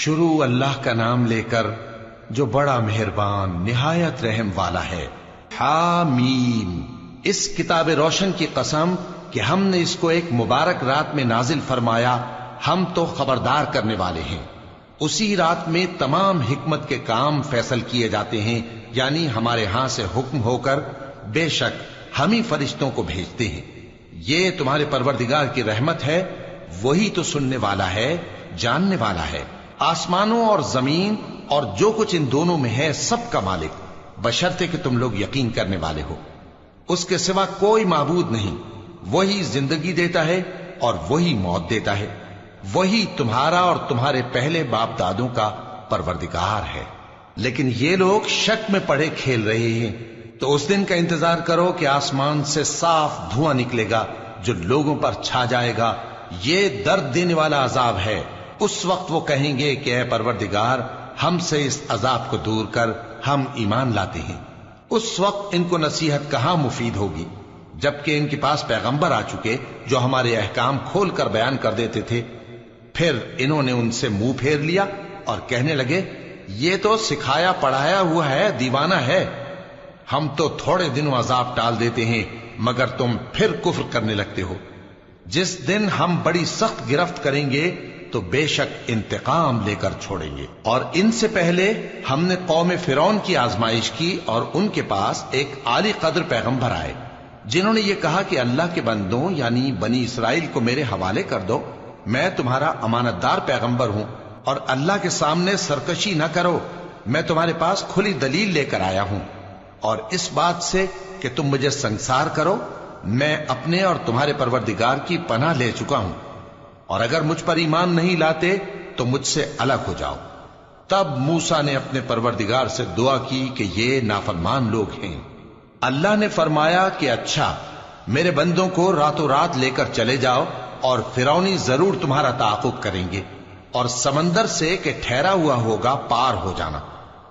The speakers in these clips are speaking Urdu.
شروع اللہ کا نام لے کر جو بڑا مہربان نہایت رحم والا ہے۔ حامیم، اس کتاب روشن کی قسم کہ ہم نے اس کو ایک مبارک رات میں نازل فرمایا، ہم تو خبردار کرنے والے ہیں۔ اسی رات میں تمام حکمت کے کام فیصل کیے جاتے ہیں، یعنی ہمارے ہاں سے حکم ہو کر بے شک ہم ہی فرشتوں کو بھیجتے ہیں۔ یہ تمہارے پروردگار کی رحمت ہے، وہی تو سننے والا ہے، جاننے والا ہے۔ آسمانوں اور زمین اور جو کچھ ان دونوں میں ہے سب کا مالک، بشرطے کہ تم لوگ یقین کرنے والے ہو۔ اس کے سوا کوئی معبود نہیں، وہی زندگی دیتا ہے اور وہی موت دیتا ہے، وہی تمہارا اور تمہارے پہلے باپ دادوں کا پروردگار ہے۔ لیکن یہ لوگ شک میں پڑے کھیل رہے ہیں، تو اس دن کا انتظار کرو کہ آسمان سے صاف دھواں نکلے گا جو لوگوں پر چھا جائے گا، یہ درد دینے والا عذاب ہے۔ اس وقت وہ کہیں گے کہ اے پروردگار، ہم سے اس عذاب کو دور کر، ہم ایمان لاتے ہیں۔ اس وقت ان کو نصیحت کہاں مفید ہوگی، جبکہ ان کے پاس پیغمبر آ چکے جو ہمارے احکام کھول کر بیان کر دیتے تھے۔ پھر انہوں نے ان سے منہ پھیر لیا اور کہنے لگے، یہ تو سکھایا پڑھایا ہوا ہے، دیوانہ ہے۔ ہم تو تھوڑے دنوں عذاب ٹال دیتے ہیں، مگر تم پھر کفر کرنے لگتے ہو۔ جس دن ہم بڑی سخت گرفت کریں گے تو بے شک انتقام لے کر چھوڑیں گے۔ اور ان سے پہلے ہم نے قوم فرعون کی آزمائش کی، اور ان کے پاس ایک عالی قدر پیغمبر آئے جنہوں نے یہ کہا کہ اللہ کے بندوں یعنی بنی اسرائیل کو میرے حوالے کر دو، میں تمہارا امانت دار پیغمبر ہوں، اور اللہ کے سامنے سرکشی نہ کرو، میں تمہارے پاس کھلی دلیل لے کر آیا ہوں، اور اس بات سے کہ تم مجھے سنگسار کرو، میں اپنے اور تمہارے پروردگار کی پناہ لے چکا ہوں، اور اگر مجھ پر ایمان نہیں لاتے تو مجھ سے الگ ہو جاؤ۔ تب موسیٰ نے اپنے پروردگار سے دعا کی کہ یہ نافرمان لوگ ہیں۔ اللہ نے فرمایا کہ اچھا، میرے بندوں کو راتوں رات لے کر چلے جاؤ، اور فرعونی ضرور تمہارا تعاقب کریں گے، اور سمندر سے کہ ٹھہرا ہوا ہوگا پار ہو جانا،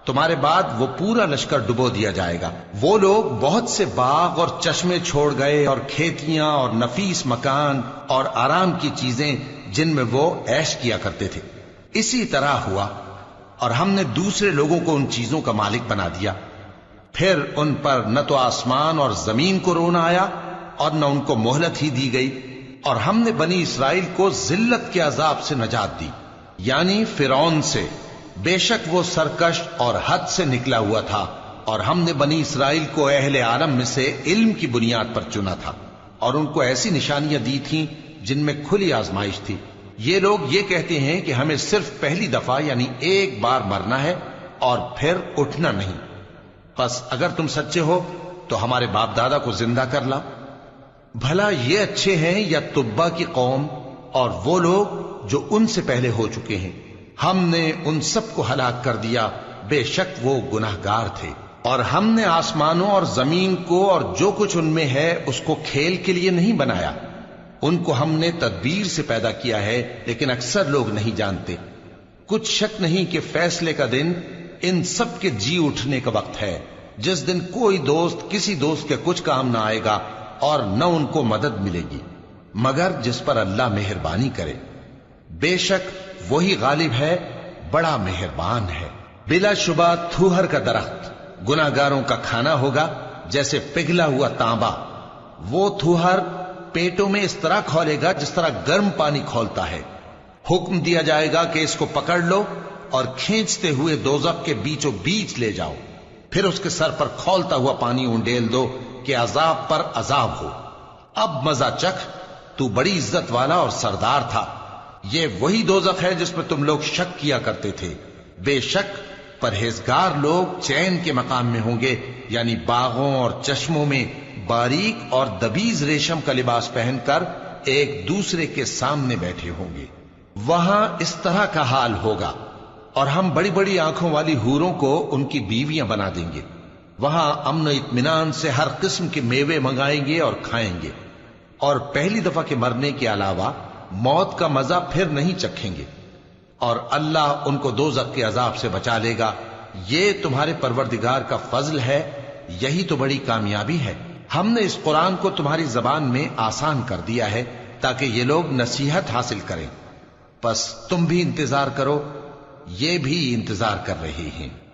تمہارے بعد وہ پورا لشکر ڈبو دیا جائے گا۔ وہ لوگ بہت سے باغ اور چشمے چھوڑ گئے، اور کھیتیاں اور نفیس مکان اور آرام کی چیزیں جن میں وہ عیش کیا کرتے تھے۔ اسی طرح ہوا، اور ہم نے دوسرے لوگوں کو ان چیزوں کا مالک بنا دیا۔ پھر ان پر نہ تو آسمان اور زمین کو رونا آیا، اور نہ ان کو مہلت ہی دی گئی، اور ہم نے بنی اسرائیل کو ذلت کے عذاب سے نجات دی، یعنی فرعون سے۔ بے شک وہ سرکش اور حد سے نکلا ہوا تھا، اور ہم نے بنی اسرائیل کو اہل عالم میں سے علم کی بنیاد پر چنا تھا، اور ان کو ایسی نشانیاں دی تھیں جن میں کھلی آزمائش تھی۔ یہ لوگ یہ کہتے ہیں کہ ہمیں صرف پہلی دفعہ یعنی ایک بار مرنا ہے اور پھر اٹھنا نہیں۔ پس اگر تم سچے ہو تو ہمارے باپ دادا کو زندہ کر لاؤ۔ بھلا یہ اچھے ہیں یا تبا کی قوم اور وہ لوگ جو ان سے پہلے ہو چکے ہیں؟ ہم نے ان سب کو ہلاک کر دیا، بے شک وہ گناہگار تھے۔ اور ہم نے آسمانوں اور زمین کو اور جو کچھ ان میں ہے اس کو کھیل کے لیے نہیں بنایا، ان کو ہم نے تدبیر سے پیدا کیا ہے، لیکن اکثر لوگ نہیں جانتے۔ کچھ شک نہیں کہ فیصلے کا دن ان سب کے جی اٹھنے کا وقت ہے، جس دن کوئی دوست کسی دوست کے کچھ کام نہ آئے گا، اور نہ ان کو مدد ملے گی مگر جس پر اللہ مہربانی کرے۔ بے شک وہی غالب ہے، بڑا مہربان ہے۔ بلا شبہ تھوہر کا درخت گناہگاروں کا کھانا ہوگا، جیسے پگھلا ہوا تانبا۔ وہ تھوہر پیٹوں میں اس طرح کھولے گا جس طرح گرم پانی کھولتا ہے۔ حکم دیا جائے گا کہ اس کو پکڑ لو اور کھینچتے ہوئے دوزخ کے بیچوں بیچ لے جاؤ، پھر اس کے سر پر کھولتا ہوا پانی انڈیل دو کہ عذاب پر عذاب ہو۔ اب مزہ چکھ، تو بڑی عزت والا اور سردار تھا۔ یہ وہی دوزخ ہے جس میں تم لوگ شک کیا کرتے تھے۔ بے شک پرہیزگار لوگ چین کے مقام میں ہوں گے، یعنی باغوں اور چشموں میں باریک اور دبیز ریشم کا لباس پہن کر ایک دوسرے کے سامنے بیٹھے ہوں گے۔ وہاں اس طرح کا حال ہوگا، اور ہم بڑی بڑی آنکھوں والی حوروں کو ان کی بیویاں بنا دیں گے۔ وہاں امن و اطمینان سے ہر قسم کے میوے منگائیں گے اور کھائیں گے، اور پہلی دفعہ کے مرنے کے علاوہ موت کا مزہ پھر نہیں چکھیں گے، اور اللہ ان کو دوزخ کے عذاب سے بچا لے گا۔ یہ تمہارے پروردگار کا فضل ہے، یہی تو بڑی کامیابی ہے۔ ہم نے اس قرآن کو تمہاری زبان میں آسان کر دیا ہے تاکہ یہ لوگ نصیحت حاصل کریں۔ پس تم بھی انتظار کرو، یہ بھی انتظار کر رہی ہیں۔